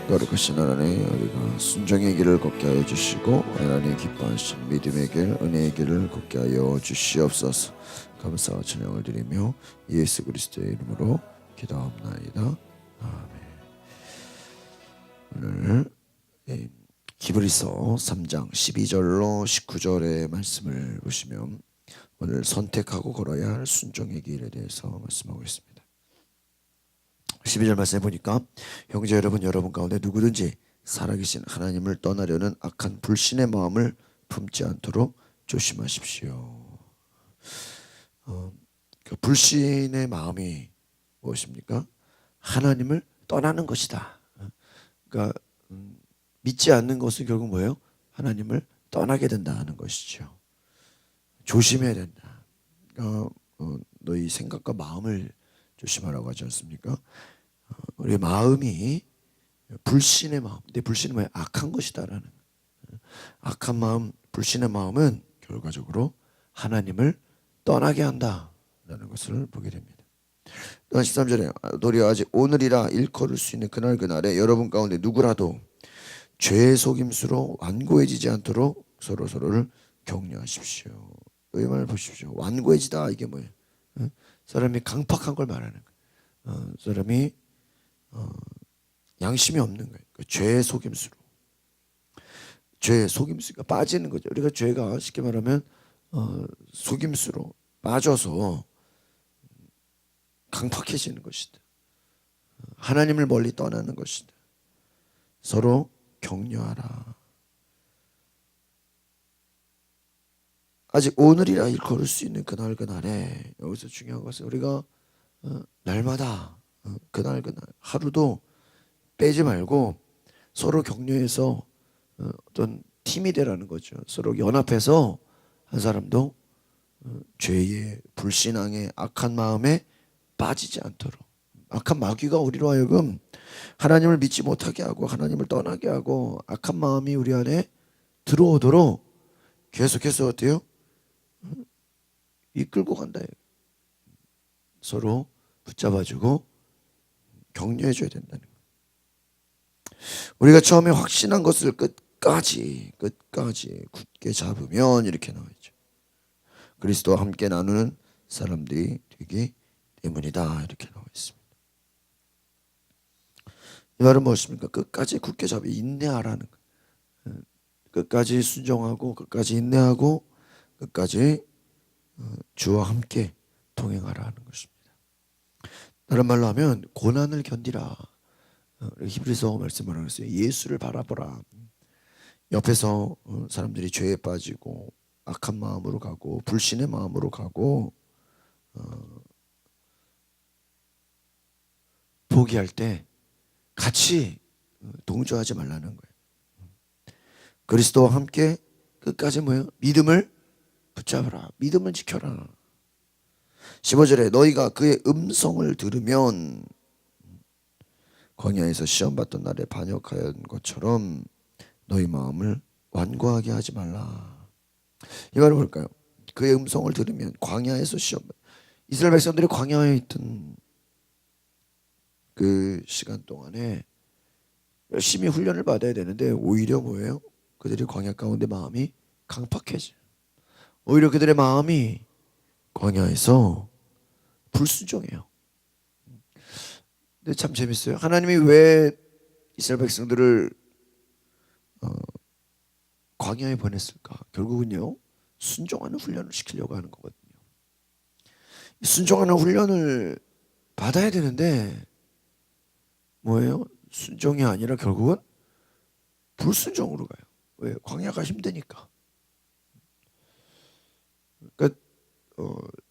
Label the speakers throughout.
Speaker 1: 거룩하신 하나님, 우리가 순종의 길을 걷게 하여 주시고 하나님 기뻐하신 믿음의 길, 은혜의 길을 걷게 하여 주시옵소서. 감사와 찬양을 드리며 예수 그리스도의 이름으로 기도합나이다. 아멘. 오늘 히브리서 3장 12절로 19절의 말씀을 보시면 오늘 선택하고 걸어야 할 순종의 길에 대해서 말씀하고 있습니다. 12절 말씀해 보니까 형제 여러분, 여러분 가운데 누구든지 살아계신 하나님을 떠나려는 악한 불신의 마음을 품지 않도록 조심하십시오. 그 불신의 마음이 무엇입니까? 하나님을 떠나는 것이다. 그러니까 믿지 않는 것은 결국 뭐예요? 하나님을 떠나게 된다는 것이죠. 조심해야 된다. 너희 생각과 마음을 조심하라고 하지 않습니까? 우리 마음이 불신의 마음, 내 불신의 마음이 악한 것이다라는, 악한 마음, 불신의 마음은 결과적으로 하나님을 떠나게 한다라는 것을 보게 됩니다. 또한 13절에 도리어 아직 오늘이라 일컬을 수 있는 그날에 여러분 가운데 누구라도 죄의 속임수로 완고해지지 않도록 서로서로를 격려하십시오. 이 말을 보십시오. 완고해지다, 이게 뭐예요? 사람이 강팍한 걸 말하는 거예요. 사람이 양심이 없는 거예요. 죄의 속임수로, 죄의 속임수가 빠지는 거죠. 우리가 죄가 쉽게 말하면 속임수로 빠져서 강팍해지는 것이다. 하나님을 멀리 떠나는 것이다. 서로 격려하라. 아직 오늘이라 일컬을 수 있는 그날에, 여기서 중요한 것은 우리가 날마다 그날 하루도 빼지 말고 서로 격려해서 어떤 팀이 되라는 거죠. 서로 연합해서 한 사람도 죄의 불신앙의 악한 마음에 빠지지 않도록, 악한 마귀가 우리로 하여금 하나님을 믿지 못하게 하고 하나님을 떠나게 하고 악한 마음이 우리 안에 들어오도록 계속해서 어때요? 이끌고 간다. 서로 붙잡아주고 격려해줘야 된다는 거예요. 우리가 처음에 확신한 것을 끝까지 굳게 잡으면 이렇게 나와있죠. 그리스도와 함께 나누는 사람들이 되기 때문이다, 이렇게 나와 있습니다. 이 말은 무엇입니까? 끝까지 굳게 잡아 인내하라는 거예요. 끝까지 순종하고 끝까지 인내하고 끝까지 주와 함께 동행하라는 것입니다. 다른 말로 하면 고난을 견디라. 히브리서 말씀을 하고 있어요. 예수를 바라보라. 옆에서 사람들이 죄에 빠지고 악한 마음으로 가고 불신의 마음으로 가고 포기할 때 같이 동조하지 말라는 거예요. 그리스도와 함께 끝까지 뭐예요? 믿음을 붙잡아라. 믿음을 지켜라. 15절에 너희가 그의 음성을 들으면 광야에서 시험받던 날에 반역하였던 것처럼 너희 마음을 완고하게 하지 말라. 이 말은 뭘까요? 그의 음성을 들으면 광야에서 이스라엘 백성들이 광야에 있던 그 시간 동안에 열심히 훈련을 받아야 되는데 오히려 뭐예요? 그들이 광야 가운데 마음이 강팍해져. 오히려 그들의 마음이 광야에서 불순종해요. 근데 참 재밌어요. 하나님이 왜 이스라엘 백성들을 광야에 보냈을까? 결국은요, 순종하는 훈련을 시키려고 하는 거거든요. 순종하는 훈련을 받아야 되는데 뭐예요? 순종이 아니라 결국은 불순종으로 가요. 왜? 광야가 힘드니까. 그러니까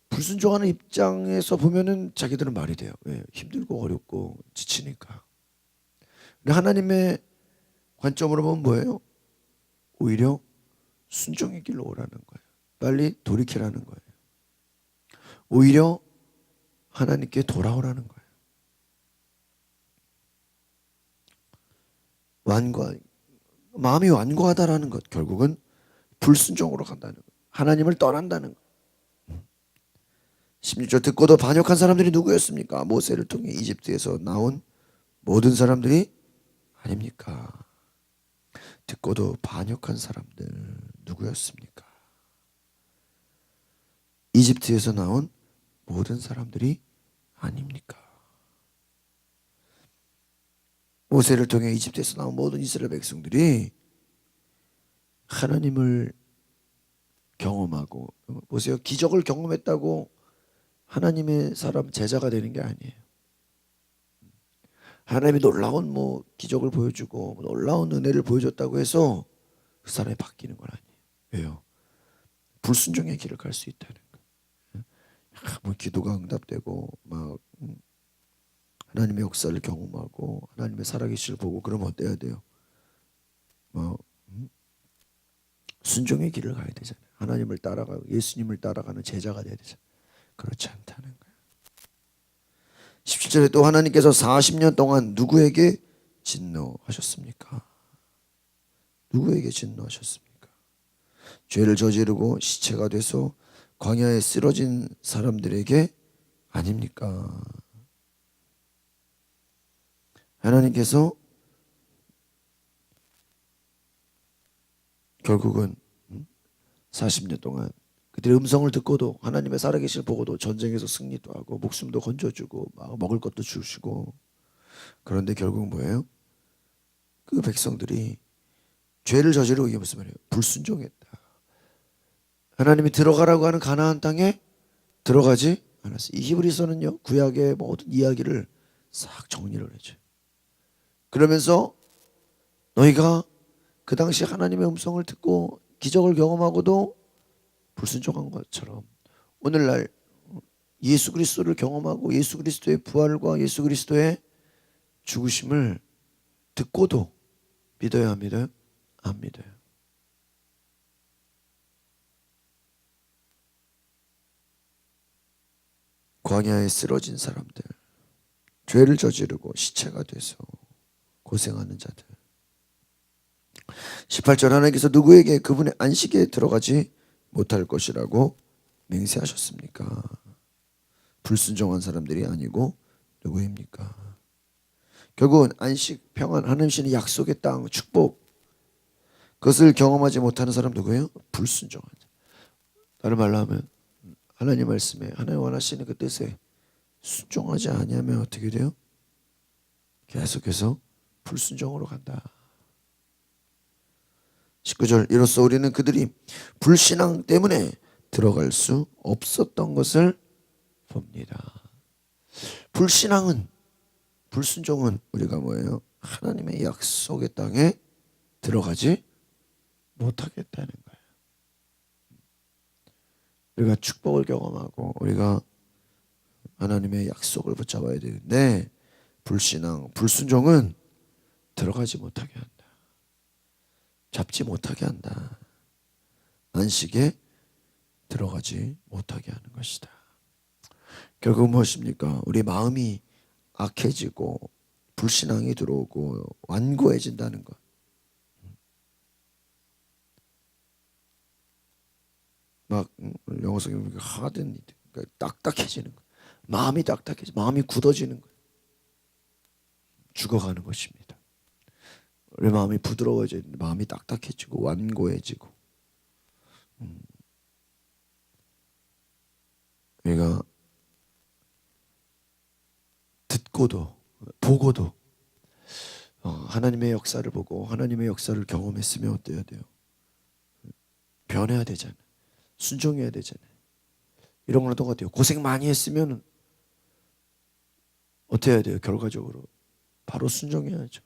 Speaker 1: 불순종하는 입장에서 보면은 자기들은 말이 돼요. 왜? 힘들고 어렵고 지치니까. 근데 하나님의 관점으로 보면 뭐예요? 오히려 순종의 길로 오라는 거예요. 빨리 돌이키라는 거예요. 오히려 하나님께 돌아오라는 거예요. 마음이 완고하다라는 것, 결국은 불순종으로 간다는 거예요. 하나님을 떠난다는 거예요. 16절 듣고도 반역한 사람들이 누구였습니까? 모세를 통해 이집트에서 나온 모든 사람들이 아닙니까? 듣고도 반역한 사람들 누구였습니까? 이집트에서 나온 모든 사람들이 아닙니까? 모세를 통해 이집트에서 나온 모든 이스라엘 백성들이 하나님을 경험하고, 보세요, 기적을 경험했다고 하나님의 사람 제자가 되는 게 아니에요. 하나님이 놀라운 기적을 보여주고 놀라운 은혜를 보여줬다고 해서 그 사람이 바뀌는 건 아니에요. 왜요? 불순종의 길을 갈 수 있다는 거예요. 기도가 응답되고 막 하나님의 역사를 경험하고 하나님의 살아계시를 보고 그러면 어때야 돼요? 순종의 길을 가야 되잖아요. 하나님을 따라가고 예수님을 따라가는 제자가 돼야 되잖아요. 그렇지 않다는 거예요. 17절에 또 하나님께서 40년 동안 누구에게 진노하셨습니까? 누구에게 진노하셨습니까? 죄를 저지르고 시체가 돼서 광야에 쓰러진 사람들에게 아닙니까? 하나님께서 결국은 40년 동안 그들의 음성을 듣고도 하나님의 살아계실 보고도 전쟁에서 승리도 하고 목숨도 건져주고 막 먹을 것도 주시고, 그런데 결국 뭐예요? 그 백성들이 죄를 저지르고, 이게 무슨 말이에요? 불순종했다. 하나님이 들어가라고 하는 가나안 땅에 들어가지 않았어요. 이 히브리서는요, 구약의 모든 이야기를 싹 정리를 해줘요. 그러면서 너희가 그 당시 하나님의 음성을 듣고 기적을 경험하고도 불순종한 것처럼 오늘날 예수 그리스도를 경험하고 예수 그리스도의 부활과 예수 그리스도의 죽으심을 듣고도 믿어야 합니다. 안 믿어요. 광야에 쓰러진 사람들, 죄를 저지르고 시체가 돼서 고생하는 자들. 18절 하나님께서 누구에게 그분의 안식에 들어가지 못할 것이라고 맹세하셨습니까? 불순종한 사람들이 아니고 누구입니까? 결국은 안식, 평안, 하나님 주시는 약속의 땅, 축복, 그것을 경험하지 못하는 사람 누구예요? 불순종한 자. 다른 말로 하면 하나님 말씀에, 하나님 원하시는 그 뜻에 순종하지 아니하면 어떻게 돼요? 계속해서 불순종으로 간다. 19절 이로써 우리는 그들이 불신앙 때문에 들어갈 수 없었던 것을 봅니다. 불순종은 우리가 뭐예요? 하나님의 약속의 땅에 들어가지 못하겠다는 거예요. 우리가 축복을 경험하고 우리가 하나님의 약속을 붙잡아야 되는데, 불순종은 들어가지 못하게 한다. 잡지 못하게 한다. 안식에 들어가지 못하게 하는 것이다. 결국 무엇입니까? 우리 마음이 악해지고 불신앙이 들어오고 완고해진다는 것. 막 영어 성경에 보니까 hardened, 그러니까 딱딱해지는 것. 마음이 딱딱해지, 마음이 굳어지는 것. 죽어가는 것입니다. 우리 마음이 부드러워지는데 마음이 딱딱해지고 완고해지고, 우리가 듣고도 보고도 하나님의 역사를 보고 하나님의 역사를 경험했으면 어때야 돼요? 변해야 되잖아요. 순종해야 되잖아요. 이런 건 어떤 것 같아요? 고생 많이 했으면 어떻게 해야 돼요? 결과적으로 바로 순종해야죠.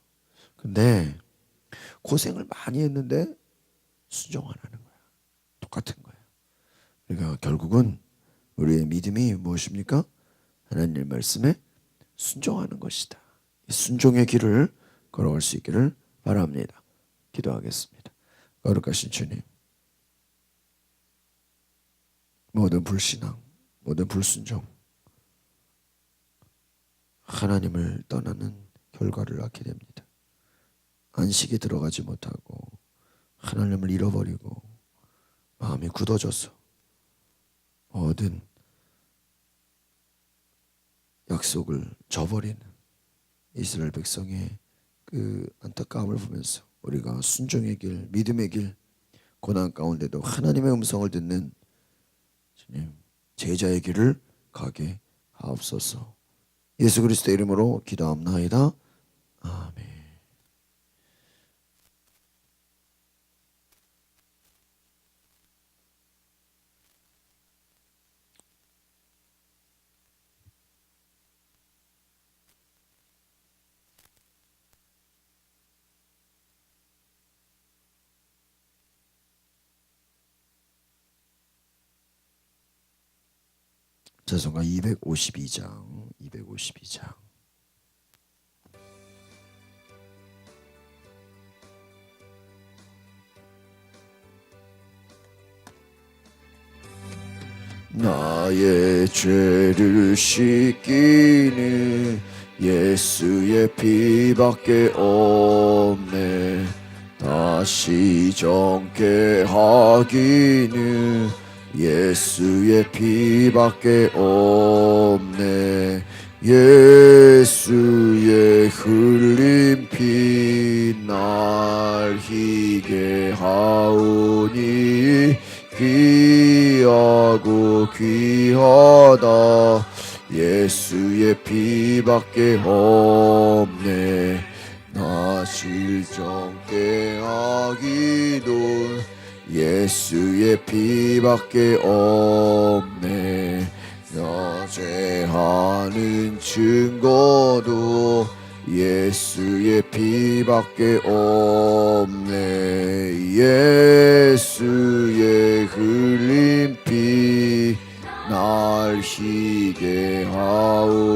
Speaker 1: 근데 고생을 많이 했는데 순종 안 하는 거야. 똑같은 거예요. 그러니까 결국은 우리의 믿음이 무엇입니까? 하나님의 말씀에 순종하는 것이다. 순종의 길을 걸어갈 수 있기를 바랍니다. 기도하겠습니다. 거룩하신 주님, 모든 불신앙, 모든 불순종, 하나님을 떠나는 결과를 낳게 됩니다. 안식에 들어가지 못하고 하나님을 잃어버리고 마음이 굳어져서 모든 약속을 저버리는 이스라엘 백성의 그 안타까움을 보면서 우리가 순종의 길, 믿음의 길, 고난 가운데도 하나님의 음성을 듣는 주님 제자의 길을 가게 하옵소서. 예수 그리스도의 이름으로 기도합나이다. 아멘. 자성가 252장 252장 나의 죄를 씻기는 예수의 피밖에 없네. 다시 정케 하기는 예수의 피밖에 없네. 예수의 흘린 피 날 희게 하오니 귀하고 귀하다. 예수의 피밖에 없네. 나 실정케 하기도 예수의 피밖에 없네. 나 죄하는 증거도 예수의 피밖에 없네. 예수의 흘린 피 날 희게 하오